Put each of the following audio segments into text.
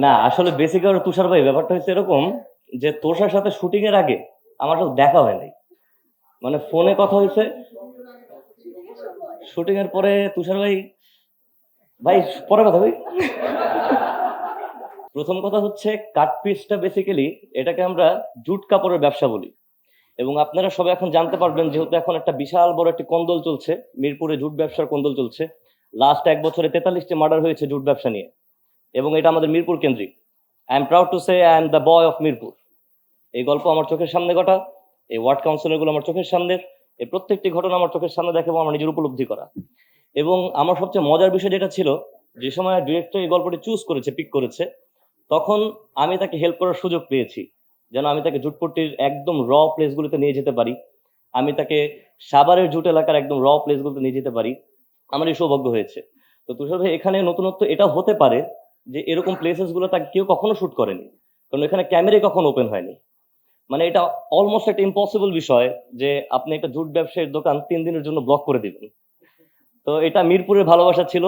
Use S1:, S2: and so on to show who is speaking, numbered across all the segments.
S1: না আসলে বেসিক আর তুষার ভাই ব্যাপারটা হচ্ছে এরকম যে তোষার সাথে শুটিং এর আগে আমার সাথে দেখা হয় নাই। মানে ফোনে কথা হয়েছে, শুটিং এর পরে তুষার ভাই, ভাই পরে কথা ভাই। প্রথম কথা হচ্ছে কাট পিসটা বেসিক্যালি এটাকে আমরা জুট কাপড়ের ব্যবসা বলি। এবং আপনারা সবাই এখন জানতে পারবেন যেহেতু এখন একটা বিশাল বড় একটি কোন্দল চলছে, মিরপুরে জুট ব্যবসার কোন্দল চলছে। লাস্ট ১ বছরে ৪৩টি মার্ডার হয়েছে জুট ব্যবসা নিয়ে, এবং এটা আমাদের মিরপুর কেন্দ্রিক। I am proud to say I am the boy of Mirpur. এই গল্প আমার চোখের সামনে ঘটা, এই ওয়ার্ড কাউন্সিলরগুলো আমার চোখের সামনে, এই প্রত্যেকটি ঘটনা আমার চোখের সামনে দেখে এবং আমার নিজের উপলব্ধি করা। এবং আমার সবচেয়ে মজার বিষয় যেটা ছিল, যে সময় ডিরেক্টর এই গল্পটি চুজ করেছে, পিক করেছে, তখন আমি তাকে হেল্প করার সুযোগ পেয়েছি, যেন আমি তাকে জুটপট্টির একদম র প্লেসগুলোতে নিয়ে যেতে পারি। আমি তাকে সাভারের জুট এলাকার একদম র প্লেসগুলোতে নিয়ে যেতে পারি। আমার এই সৌভাগ্য হয়েছে। তো তুষার ভাই এখানে নতুনত্ব এটাও হতে পারে যে এরকম প্লেসেসগুলো তাকে কেউ কখনো শুট করেনি, কারণ এখানে ক্যামেরাই কখনো ওপেন হয়নি। মানে এটা অলমোস্ট একটা ইম্পসিবল বিষয় যে আপনি একটা জুট ব্যবসায়ীর দোকান ৩ দিনের জন্য ব্লক করে দিবেন। তো এটা মিরপুরের ভালোবাসা ছিল।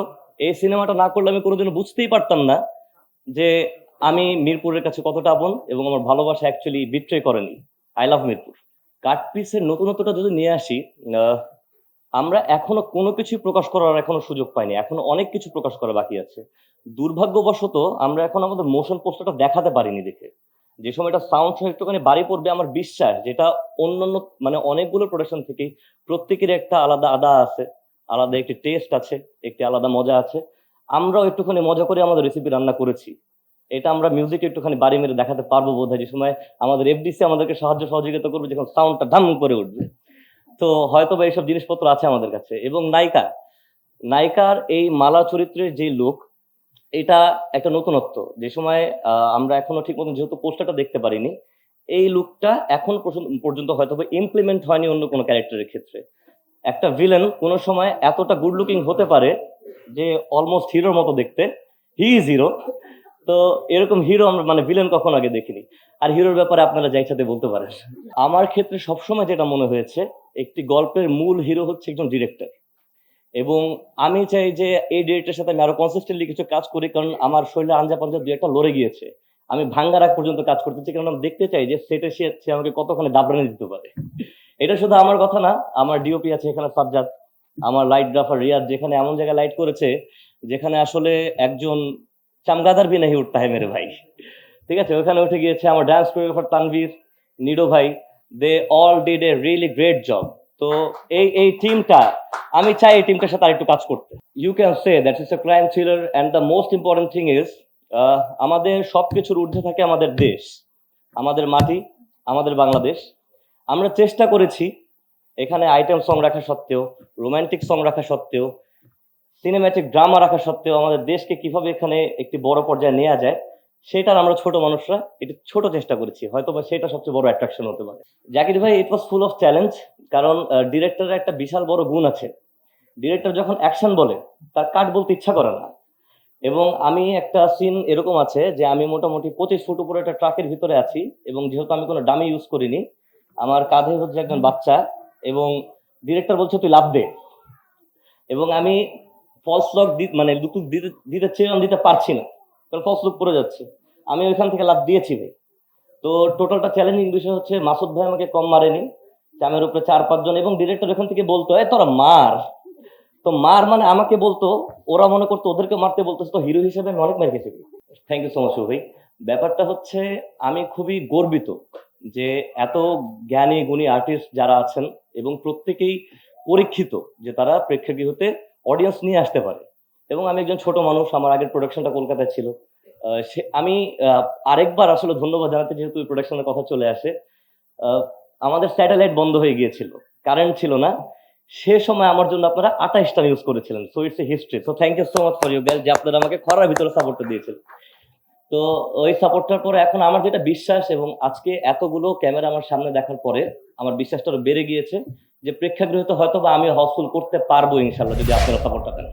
S1: এই সিনেমাটা না করলে আমি কোনোদিনও বুঝতেই পারতাম না যে আমি মিরপুরের কাছে কতটা আপন, এবং আমার ভালোবাসা অ্যাকচুয়ালি বিট্রে করেনি। I love Mirpur. কাট পিসের নতুনত্বটা যদি নিয়ে আসি, আহ, আমরা এখনো কোনো কিছুই প্রকাশ করার এখনো সুযোগ পাইনি, এখনো অনেক কিছু প্রকাশ করা বাকি আছে। দুর্ভাগ্যবশত আমরা এখন আমাদের মোশন পোস্টারটা দেখাতে পারিনি দেখে। যে সময় এটা সাউন্ড সহ একটুখানি বাড়ি পড়বে আমার বিশ্বাস, যেটা অন্যান্য মানে অনেকগুলো প্রোডাকশন থেকে প্রত্যেকের একটা আলাদা আদা আছে, আলাদা একটি টেস্ট আছে, একটি আলাদা মজা আছে। আমরাও একটুখানি মজা করে আমাদের রেসিপি রান্না করেছি। এটা আমরা মিউজিক একটুখানি বাড়ি মেরে দেখাতে পারবো বোধহয়, যে সময় আমাদের এফডিসি আমাদেরকে সাহায্য সহযোগিতা করবে, যখন সাউন্ডটা ধাম করে উঠবে। তো হয়তো বা এইসব জিনিসপত্র আছে আমাদের কাছে। এবং নায়িকা, নায়িকার এই মালা চরিত্রের যে লুক, এটা একটা নতুনত্ব। যে সময় আমরা এখনো ঠিক মতন যেহেতু পোস্টারটা দেখতে পারিনি, এই লুকটা এখন পর্যন্ত হয়তো বা ইমপ্লিমেন্ট হয়নি অন্য কোনো ক্যারেক্টারের ক্ষেত্রে। একটা ভিলেন কোনো সময় এতটা গুড লুকিং হতে পারে যে অলমোস্ট হিরোর মতো দেখতে, হি ইজ হিরো। তো এরকম হিরো আমরা মানে ভিলেন কখনো আগে দেখিনি। আর হিরোর ব্যাপারে আপনারা যাই সাথে বলতে পারেন। আমার ক্ষেত্রে সবসময় যেটা মনে হয়েছে, একটি গল্পের মূল হিরো হচ্ছে একজন ডিরেক্টর। এবং আমি চাই যে এই ডিরেক্টরের সাথে আমি আরো কনসিস্টেন্টলি কিছু কাজ করি, কারণ আমার শরীরে আঞ্জা পাঞ্জা দুই একটা লড়ে গিয়েছে। আমি ভাঙ্গার আগ পর্যন্ত কাজ করতেছি, কারণ আমি দেখতে চাই যে সেটে সে আমাকে কতখানি দাবড়ানি দিতে পারে। এটা শুধু আমার কথা না, আমার ডিওপি আছে এখানে সাজ্জাদ, আমার লাইটগ্রাফার রিয়াদ, যেখানে এমন জায়গায় লাইট করেছে যেখানে আসলে একজন চামগাদার বি নাহি উঠতা হ্যায় মেরে ভাই। ঠিক আছে, ওখানে উঠে গিয়েছে আমার ডান্স কোরিওগ্রাফার তানভীর, নিডো ভাই। They all did a really great job. তো এই টিমটা, আমি চাই এই টিমটার সাথে আরেকটু কাজ করতে। You can say that is a crime thriller, and the most important thing is আমাদের সবকিছুর ঊর্ধ্বে থাকে আমাদের দেশ, আমাদের মাটি, আমাদের বাংলাদেশ। আমরা চেষ্টা করেছি এখানে আইটেম সং রাখা সত্ত্বেও, রোমান্টিক সং রাখা সত্ত্বেও, সিনেম্যাটিক ড্রামা রাখা সত্ত্বেও আমাদের দেশকে কিভাবে এখানে একটি বড় পর্যায়ে নেওয়া যায়, সেটার আমরা ছোট মানুষরা একটু ছোট চেষ্টা করেছি। হয়তো বা সেটা সবচেয়ে বড় অ্যাট্রাকশন হতে পারে। জাকির ভাই, ইট ওয়াজ ফুল অফ চ্যালেঞ্জ। কারণ ডিরেক্টরের একটা বিশাল বড় গুণ আছে, ডিরেক্টর যখন অ্যাকশন বলে তার কাট বলতে ইচ্ছা করে না। এবং আমি একটা সিন এরকম আছে যে আমি মোটামুটি 25 ফুট উপরে একটা ট্রাকের ভিতরে আছি, এবং যেহেতু আমি কোনো ডামি ইউজ করিনি, আমার কাঁধে হচ্ছে একজন বাচ্চা, এবং ডিরেক্টর বলছে তুই লাফ দে। এবং আমি ফলস লক মানে লুক দিতে দিতে চেয়ে দিতে পারছি না, কারণ ফলস লুক পড়ে যাচ্ছে। আমি ওইখান থেকে লাফ দিয়েছি ভাই। তো টোটালটা চ্যালেঞ্জিং বিষয় হচ্ছে মাসুদ ভাই আমাকে কম মারেনি, চামের উপরে 4-5 জন, এবং ডিরেক্টর ওখান থেকে বলতো এ তোরা মার। তো মার মানে আমাকে বলতো, ওরা মনে করতো ওদেরকে মারতে বলতেছে, তো হিরো হিসেবে আমি অনেক মেরে খেয়েছি। থ্যাংক ইউ সো মাচ ভাই। ব্যাপারটা হচ্ছে আমি খুবই গর্বিত যে এত জ্ঞানী গুণী আর্টিস্ট যারা আছেন, এবং প্রত্যেকেই পরীক্ষিত যে তারা প্রেক্ষাগৃহতে অডিয়েন্স নিয়ে আসতে পারে। এবং আমি একজন ছোট মানুষ, আমার আগের প্রোডাকশনটা কলকাতায় ছিল। আমি আরেকবার আসলে ধন্যবাদ জানাতে, যেহেতু এই প্রোডাকশনের কথা চলে আসে। আহ, আমাদের স্যাটেলাইট বন্ধ হয়ে গিয়েছিল, কারেন্ট ছিল না। সে সময় আমার জন্য আপনারা 28টা ইউজ করেছিলেন। So it's a history. So thank you so much for you guys, যে আপনারা আমাকে খরার ভিতরে সাপোর্টটা দিয়েছিলেন। তো ওই সাপোর্টটার পরে এখন আমার যেটা বিশ্বাস, এবং আজকে এতগুলো ক্যামেরা আমার সামনে দেখার পরে আমার বিশ্বাসটা আরো বেড়ে গিয়েছে যে প্রেক্ষাগৃহতে হয়তো বা আমি হাউসফুল করতে পারবো ইনশাল্লাহ, যদি আপনারা সাপোর্টটা দেন।